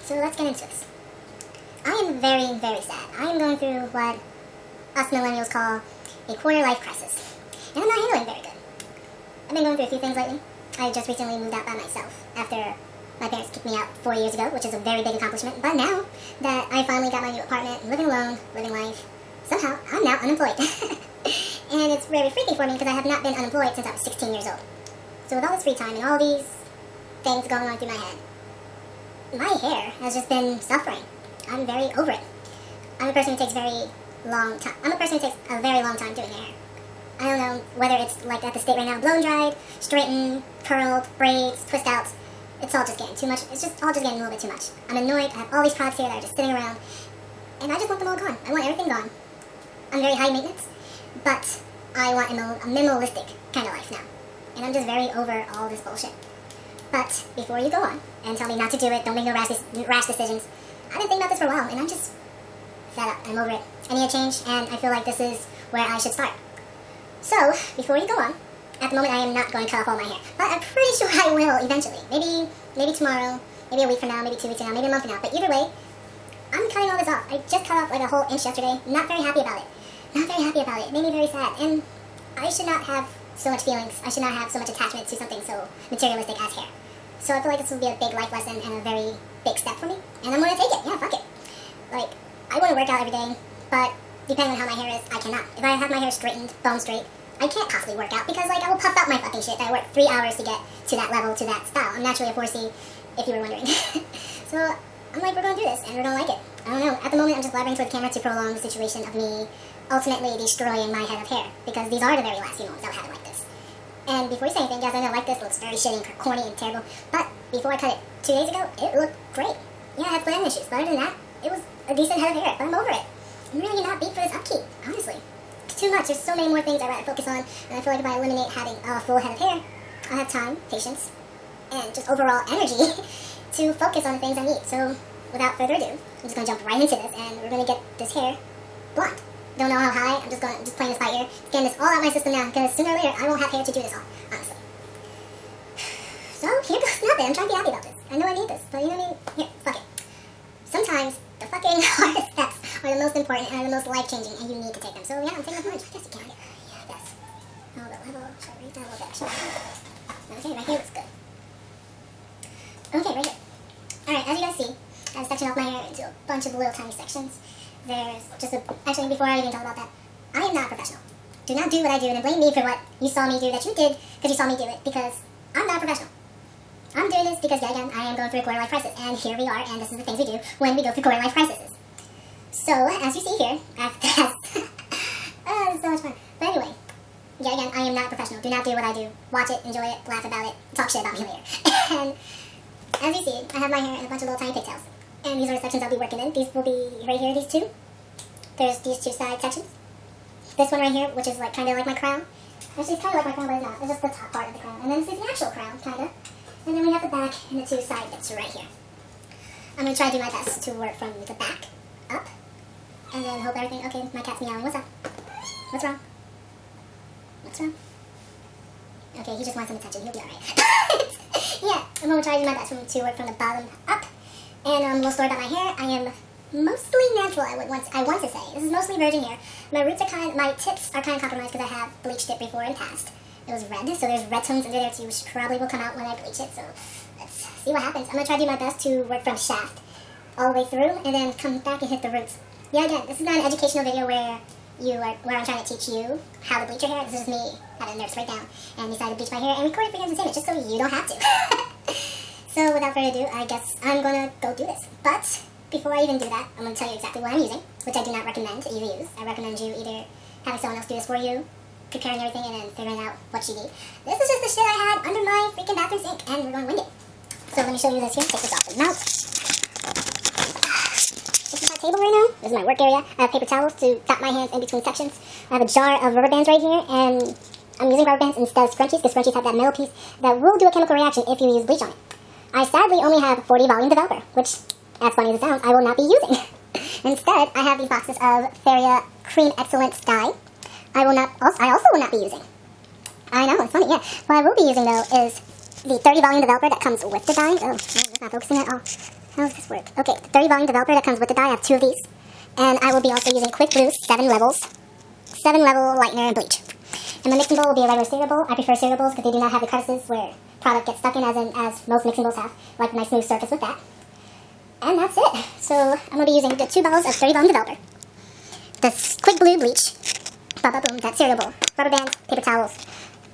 So let's get into this. I am very, very sad. I am going through what us millennials call a quarter-life crisis. And I'm not handling very good. I've been going through a few things lately. I just recently moved out by myself after my parents kicked me out 4 years ago, which is a very big accomplishment. But now that I finally got my new apartment, living alone, living life, somehow I'm now unemployed. And it's very freaky for me because I have not been unemployed since I was 16 years old. So with all this free time and all these things going on through my head, my hair has just been suffering. I'm very over it. I'm a person who takes very long time. I'm a person who takes a very long time doing hair. I don't know whether it's like at the state right now, blown dried, straightened, curled, braids, twist outs. It's all just getting too much. It's just all just getting a little bit too much. I'm annoyed. I have all these products here that are just sitting around, and I just want them all gone. I want everything gone. I'm very high maintenance, but I want a minimalistic kind of life now. And I'm just very over all this bullshit. But before you go on and tell me not to do it, don't make no rash decisions, I've been thinking about this for a while, and I'm just fed up. I'm over it. I need a change, and I feel like this is where I should start. So, before you go on, at the moment I am not going to cut off all my hair, but I'm pretty sure I will eventually. Maybe tomorrow, maybe a week from now, maybe 2 weeks from now, maybe a month from now. But either way, I'm cutting all this off. I just cut off like a whole inch yesterday. Not very happy about it. Not very happy about it. It made me very sad. And I should not have so much feelings. I should not have so much attachment to something so materialistic as hair. So I feel like this will be a big life lesson and a very big step for me. And I'm going to take it. Yeah, fuck it. Like, I want to work out every day, but depending on how my hair is, I cannot. If I have my hair straightened, bone straight, I can't possibly work out because, like, I will puff out my fucking shit. I work 3 hours to get to that level, to that style. I'm naturally a 4C, if you were wondering. So, I'm like, we're going through this, and we're going to like it. I don't know. At the moment, I'm just blabbering toward the camera to prolong the situation of me ultimately destroying my head of hair, because these are the very last few moments I'll have it like this. And before you say anything, guys, I know like this looks very shitty and corny and terrible, but before I cut it 2 days ago, it looked great. Yeah, I had gland issues, but other than that, it was a decent head of hair, but I'm over it. I'm really not beat for this upkeep, honestly. It's too much. There's so many more things I'd rather focus on, and I feel like if I eliminate having a full head of hair, I'll have time, patience, and just overall energy to focus on the things I need. So, without further ado, I'm just going to jump right into this, and we're going to get this hair blonde. Don't know how high, I'm just playing this by ear, getting this all out of my system now, because sooner or later, I won't have hair to do this all, honestly. So, here goes nothing. I'm trying to be happy about this. I know I need this, but you know what I mean? Here, fuck it. Sometimes, the fucking hardest steps are the most important and are the most life-changing, and you need to take them. So, yeah, I'm taking my plunge. I guess you can. Yeah, I guess. Oh, the level. Should I raise that a little bit? Okay, right here looks good. Okay, right here. Alright, as you guys see, I've sectioned off my hair into a bunch of little tiny sections. There's just actually, before I even talk about that, I am not a professional. Do not do what I do and blame me for what you saw me do that you did because you saw me do it, because I'm not a professional. I'm doing this because, yeah, again, I am going through a quarter-life crisis, and here we are, and this is the things we do when we go through quarter-life crises. So, as you see here, this is so much fun. But anyway, yeah, again, I am not a professional. Do not do what I do. Watch it, enjoy it, laugh about it, talk shit about me later. And as you see, I have my hair in a bunch of little tiny pigtails. And these are the sections I'll be working in. These will be right here, these two. There's these two side sections. This one right here, which is like kind of like my crown. Actually, it's kind of like my crown, but it's not. It's just the top part of the crown. And then this is the actual crown, kind of. And then we have the back and the two side bits right here. I'm going to try to do my best to work from the back up. And then hope everything... Okay, my cat's meowing. What's up? What's wrong? What's wrong? Okay, he just wants some attention. He'll be alright. Yeah, I'm going to try to do my best to work from the bottom up. And a little story about my hair. I am mostly natural, I want to say. This is mostly virgin hair. My roots are my tips are kind of compromised because I have bleached it before in the past. It was red, so there's red tones under there too, which probably will come out when I bleach it. So let's see what happens. I'm going to try to do my best to work from shaft all the way through and then come back and hit the roots. Yeah, again, this is not an educational video where I'm trying to teach you how to bleach your hair. This is just me having a nervous breakdown and decided to bleach my hair and record it for your entertainment just so you don't have to. So without further ado, I guess I'm going to go do this. But before I even do that, I'm going to tell you exactly what I'm using, which I do not recommend you use. I recommend you either having someone else do this for you, preparing everything, and then figuring out what you need. This is just the shit I had under my freaking bathroom sink, and we're going to wing it. So let me show you this here. Take this off the mouth. This is my table right now. This is my work area. I have paper towels to tap my hands in between sections. I have a jar of rubber bands right here, and I'm using rubber bands instead of scrunchies, because scrunchies have that metal piece that will do a chemical reaction if you use bleach on it. I sadly only have 40 volume developer, which, as funny as it sounds, I will not be using. Instead, I have these boxes of Feria Cream Excellence dye. I also will not be using. I know, it's funny, yeah. What I will be using, though, is the 30 volume developer that comes with the dye. Oh, it's not focusing at all. How does this work? Okay, the 30 volume developer that comes with the die, I have 2 of these. And I will be also using Quick Blue, 7 levels. 7 level lightener and bleach. And my mixing bowl will be a regular cereal bowl. I prefer cereal bowls because they do not have the crevices where product gets stuck in as most mixing bowls have. Like a nice smooth surface with that. And that's it. So I'm going to be using the 2 bottles of 30 volume developer. The Quick Blue bleach. Boom, that cereal bowl. Rubber bands, paper towels.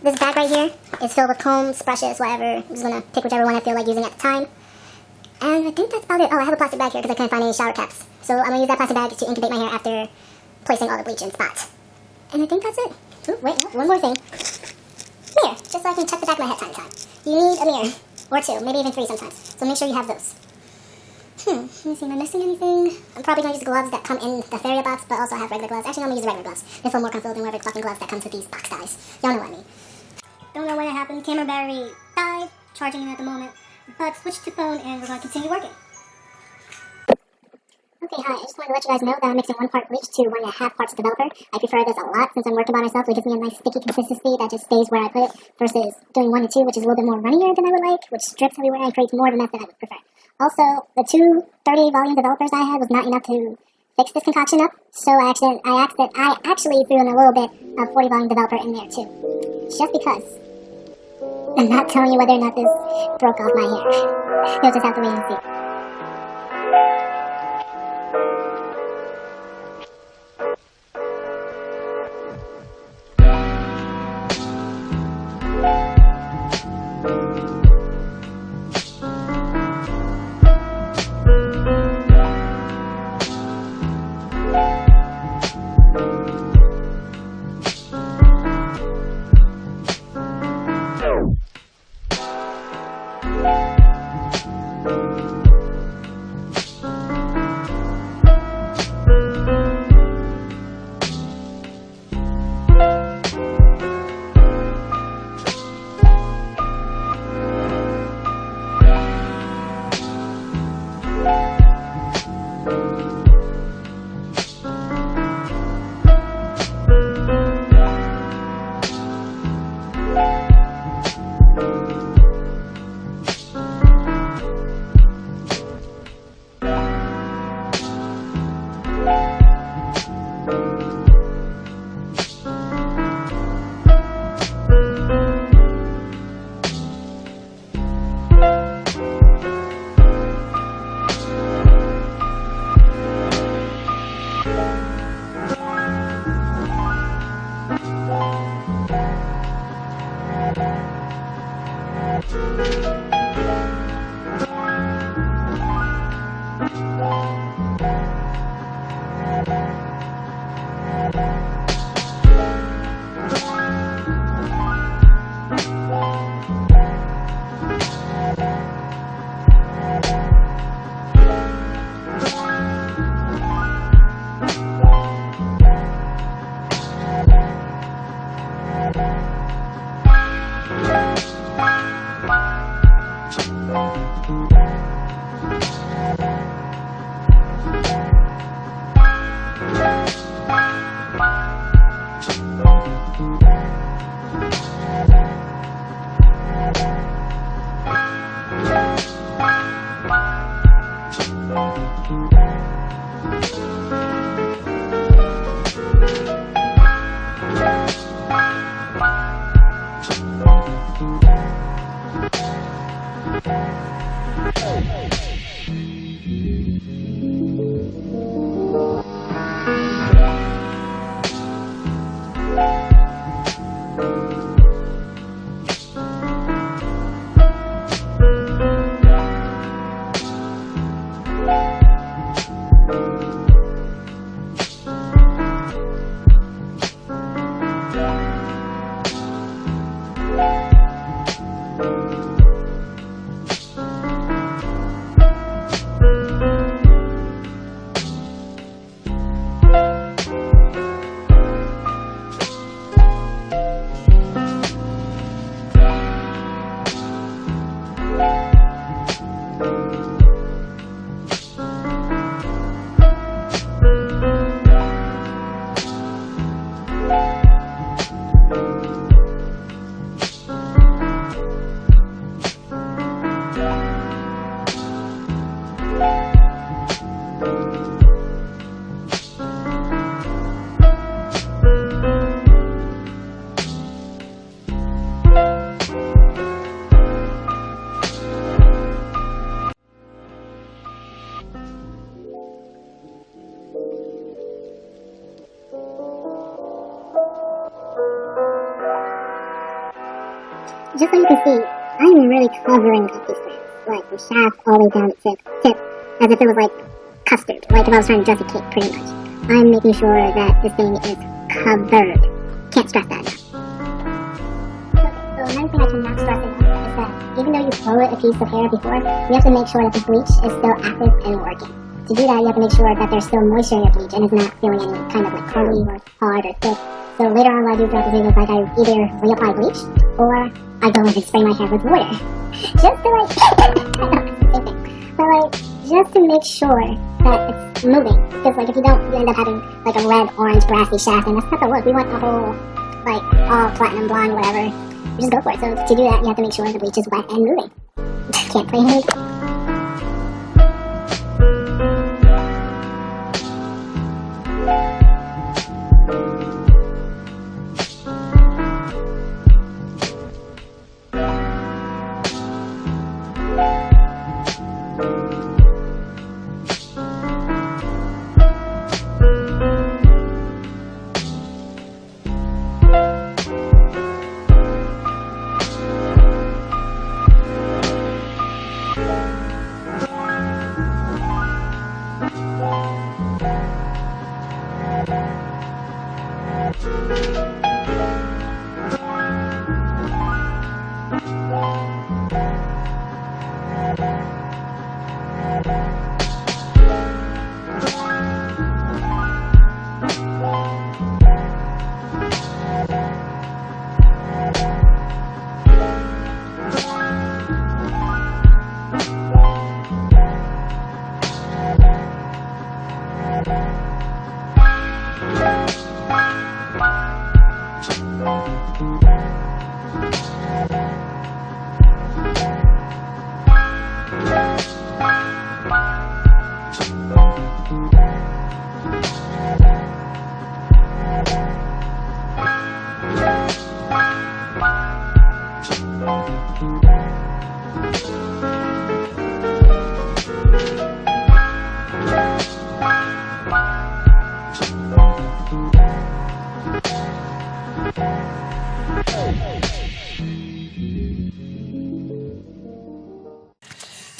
This bag right here is filled with combs, brushes, whatever. I'm just going to pick whichever one I feel like using at the time. And I think that's about it. Oh, I have a plastic bag here because I couldn't find any shower caps. So I'm going to use that plastic bag to incubate my hair after placing all the bleach in spots. And I think that's it. Ooh, wait, no, one more thing. Mirror, just so I can check the back of my head time to time. You need a mirror, or 2, maybe even 3 sometimes. So make sure you have those. Let me see, am I missing anything? I'm probably going to use gloves that come in the Faria box, but also have regular gloves. Actually, I'm going to use regular gloves. They feel more comfortable than whatever fucking gloves that comes with these box dies. Y'all know what I mean. Don't know when it happened. Camera battery died. Charging it at the moment. But switched to phone and we're going to continue working. Okay, hi. I just wanted to let you guys know that I'm mixing 1 part bleach to 1.5 parts developer. I prefer this a lot since I'm working by myself. It gives me a nice sticky consistency that just stays where I put it versus doing 1 to 2, which is a little bit more runnier than I would like, which drips everywhere and creates more of a mess than I would prefer. Also, the 2 30 volume developers I had was not enough to fix this concoction up, so I actually threw in a little bit of 40 volume developer in there too. Just because. I'm not telling you whether or not this broke off my hair. You'll just have to wait and see. just so you can see, I'm really covering up these strands, like from shaft all the way down to tip, as if it was like custard, like if I was trying to dress a cake, pretty much. I'm making sure that this thing is covered. Can't stress that enough. Okay, so another thing I cannot stress enough is that even though you throw a piece of hair before, you have to make sure that the bleach is still active and working. To do that, you have to make sure that there's still moisture in your bleach and it's not feeling any kind of like curly or hard or thick. So later on what I do throughout the video is like I either reapply bleach or I go in and spray my hair with water. Just to like, same thing. But like, just to make sure that it's moving. Because like if you don't, you end up having like a red, orange, brassy shaft and that's not the look. We want a whole, like, all platinum blonde, whatever. You just go for it. So to do that, you have to make sure the bleach is wet and moving. Can't play any.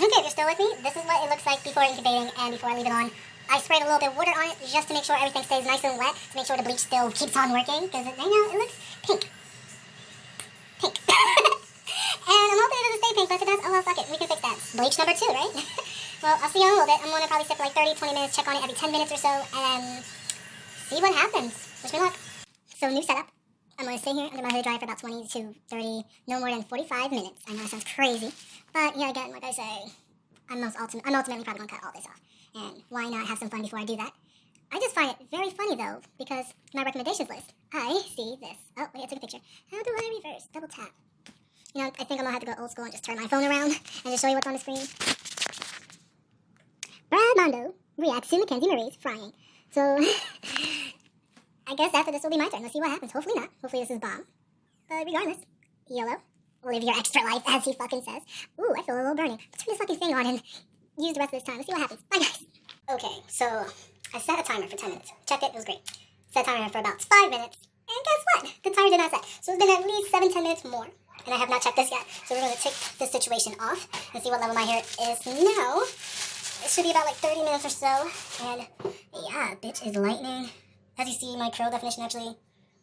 Okay, if you're still with me, this is what it looks like before incubating and before I leave it on. I sprayed a little bit of water on it just to make sure everything stays nice and wet, to make sure the bleach still keeps on working, because right now it looks pink. Pink. And I'm hoping it doesn't stay pink, but if it does, oh well, fuck it, we can fix that. Bleach number 2, right? Well, I'll see you in a little bit. I'm going to probably sit for like 30, 20 minutes, check on it every 10 minutes or so, and see what happens. Wish me luck. So, new setup. I'm going to sit here and let my hair dry for about 20 to 30, no more than 45 minutes. I know that sounds crazy, but yeah, again, like I say, I'm ultimately probably going to cut all this off. And why not have some fun before I do that? I just find it very funny, though, because my recommendations list, I see this. Oh, wait, I took a picture. How do I reverse? Double tap. You know, I think I'm going to have to go old school and just turn my phone around and just show you what's on the screen. Brad Mondo reacts to Mackenzie Marie's frying. So, I guess after this will be my turn. Let's see what happens. Hopefully not. Hopefully this is bomb. But regardless, YOLO. Live your extra life, as he fucking says. Ooh, I feel a little burning. Turn this fucking thing on and use the rest of this time. Let's see what happens. Bye, guys. Okay, so I set a timer for 10 minutes. Checked it. It was great. Set a timer for about 5 minutes. And guess what? The timer did not set. So it's been at least 7-10 minutes more. And I have not checked this yet. So we're going to take this situation off and see what level my hair is now. It should be about like 30 minutes or so. And yeah, bitch is lightening. As you see, my curl definition actually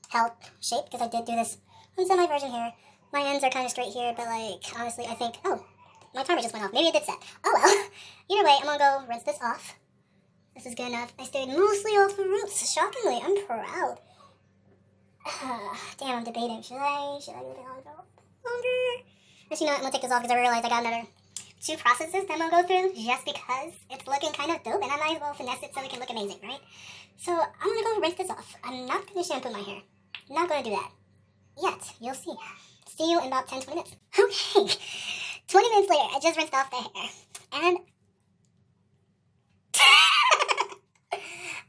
held shape because I did do this on semi-virgin hair. My ends are kind of straight here, but like, honestly, I think, oh, my timer just went off. Maybe it did set. Oh well. Either way, I'm going to go rinse this off. This is good enough. I stayed mostly off the roots. Shockingly, I'm proud. Damn, I'm debating. Should I leave it on for longer? Actually, you know what? I'm going to take this off because I realized I got another 2 processes that I'm going to go through just because it's looking kind of dope and I might as well finesse it so it can look amazing, right? So I'm going to go rinse this off. I'm not going to shampoo my hair. I'm not going to do that. Yet. You'll see. See you in about 10-20 minutes. Okay. 20 minutes later, I just rinsed off the hair. And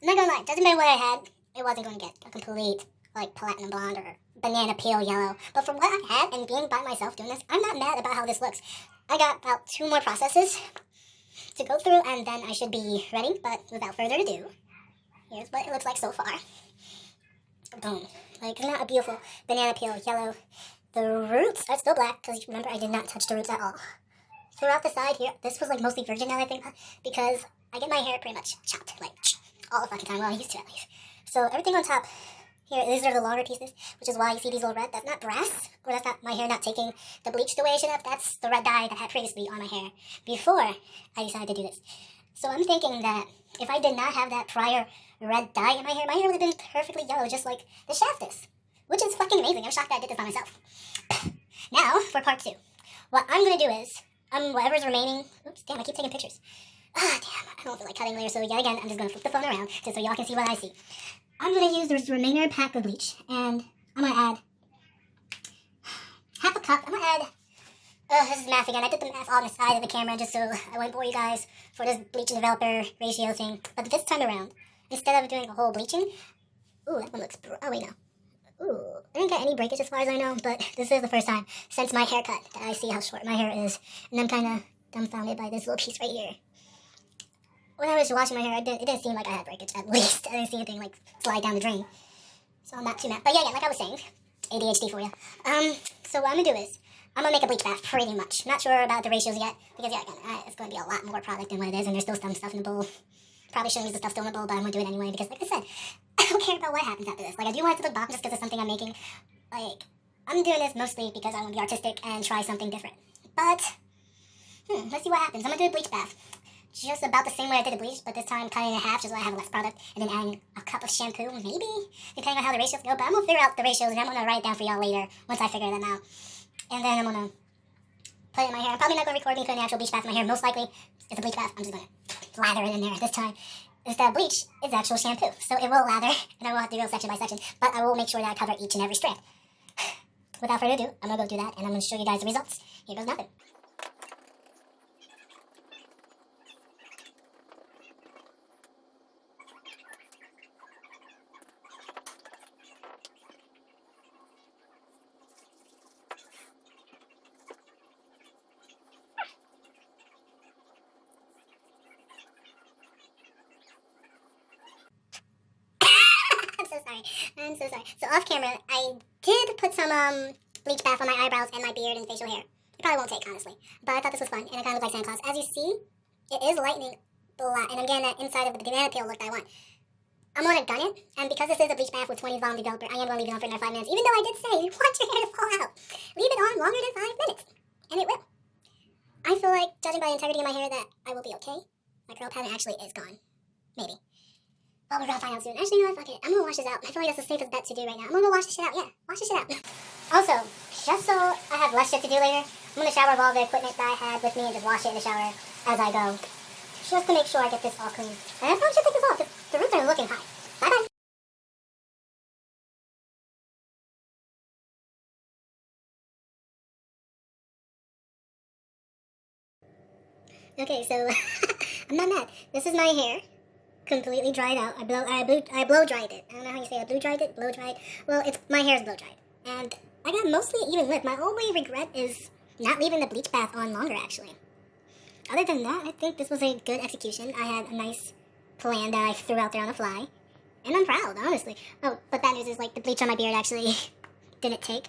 I'm not going to lie. Judging by what I had, it wasn't going to get a complete, like, platinum blonde or banana peel yellow. But for what I had and being by myself doing this, I'm not mad about how this looks. I got about 2 more processes to go through, and then I should be ready. But without further ado, here's what it looks like so far. Boom. Like, isn't that a beautiful banana peel yellow The roots are still black, because remember, I did not touch the roots at all. Throughout the side here, this was like mostly virgin now that I think about it, because I get my hair pretty much chopped, like, all the fucking time. Well, I used to at least. So everything on top here, these are the longer pieces, which is why you see these all red. That's not brass, or that's not my hair not taking the bleach the way it should have. That's the red dye that I had previously on my hair before I decided to do this. So I'm thinking that if I did not have that prior red dye in my hair would have been perfectly yellow, just like the shaft is. Which is fucking amazing. I'm shocked that I did this by myself. Now, for part 2. What I'm going to do is, whatever's remaining... Oops, damn, I keep taking pictures. Ah, damn, I don't feel like cutting later, so yet again, I'm just going to flip the phone around just so y'all can see what I see. I'm going to use this remainder pack of bleach, and I'm going to add half a cup. I'm going to add... this is math again. I did the math on the side of the camera just so I won't bore you guys for this bleach and developer ratio thing. But this time around, instead of doing a whole bleaching... Ooh, that one looks... Oh, wait, no. Ooh, I didn't get any breakage as far as I know, but this is the first time since my haircut that I see how short my hair is. And I'm kind of dumbfounded by this little piece right here. When I was washing my hair, it didn't seem like I had breakage, at least. I didn't see anything, like, slide down the drain. So I'm not too mad. But yeah, like I was saying, ADHD for you. So what I'm going to do is, I'm going to make a bleach bath, pretty much. Not sure about the ratios yet, because yeah, again, it's going to be a lot more product than what it is, and there's still some stuff in the bowl. Probably shouldn't use the stuff still in the bowl, but I'm going to do it anyway, because like I said, I don't care about what happens after this. Like, I do want it to look bomb just because it's something I'm making. Like, I'm doing this mostly because I want to be artistic and try something different. But, let's see what happens. I'm going to do a bleach bath. Just about the same way I did the bleach, but this time cutting it in half just so I have less product, and then adding a cup of shampoo, maybe, depending on how the ratios go. But I'm going to figure out the ratios, and I'm going to write it down for y'all later, once I figure them out. And then I'm going to put it in my hair. I'm probably not going to record me putting an actual bleach bath in my hair. Most likely, it's a bleach bath. I'm just going to lather it in there this time. Instead of bleach, it's actual shampoo. So it will lather, and I will have to go section by section, but I will make sure that I cover each and every strand. Without further ado, I'm going to go do that, and I'm going to show you guys the results. Here goes nothing. I'm so sorry. So off camera, I did put some bleach bath on my eyebrows and my beard and facial hair. It probably won't take, honestly. But I thought this was fun, and it kind of looked like Santa Claus. As you see, it is lightning black, and I'm getting that inside of the banana peel look that I want. I'm going to gun it, and because this is a bleach bath with 20 volume developer, I am going to leave it on for another 5 minutes, even though I did say you want your hair to fall out. Leave it on longer than 5 minutes, and it will. I feel like, judging by the integrity of my hair, that I will be okay. My curl pattern actually is gone. Maybe. But we're gonna find out soon. Actually, you know what? Fuck it. I'm gonna wash this out. I feel like that's the safest bet to do right now. I'm gonna go wash this shit out. Yeah, wash this shit out. Also, just so I have less shit to do later, I'm gonna shower of all the equipment that I had with me and just wash it in the shower as I go. Just to make sure I get this all clean. And I probably should take this off because the roots are looking high. Bye-bye. Okay, so I'm not mad. This is my hair. Completely dried out. I blow dried it. I don't know how you say it. Blow dried it? Blow dried? Well, my hair is blow dried. And I got mostly even lip. My only regret is not leaving the bleach bath on longer, actually. Other than that, I think this was a good execution. I had a nice plan that I threw out there on the fly. And I'm proud, honestly. Oh, but bad news is, like, the bleach on my beard actually didn't take.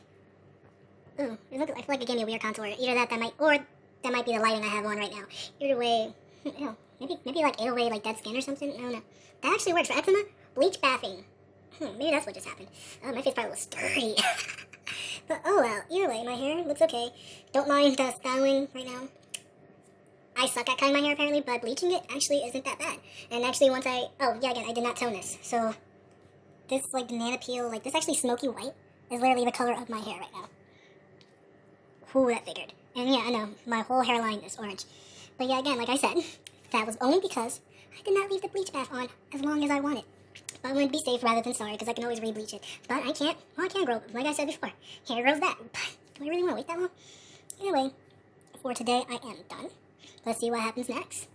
Ooh, I feel like it gave me a weird contour. Either that might be the lighting I have on right now. Either way, ew. Maybe like 808, like dead skin or something. I don't know. That actually works for eczema. Bleach bathing. Maybe that's what just happened. Oh, my face probably was dirty. But oh well. Either way, my hair looks okay. Don't mind the styling right now. I suck at cutting my hair apparently, but bleaching it actually isn't that bad. And actually once I did not tone this. So this like banana peel, like this actually smoky white is literally the color of my hair right now. Ooh, that figured. And yeah, I know, my whole hairline is orange. But yeah, again, like I said, that was only because I did not leave the bleach bath on as long as I wanted. But I'm going to be safe rather than sorry, because I can always re-bleach it. But I can't. Well, I can grow, like I said before. Hair grows back. But do I really want to wait that long? Anyway, for today, I am done. Let's see what happens next.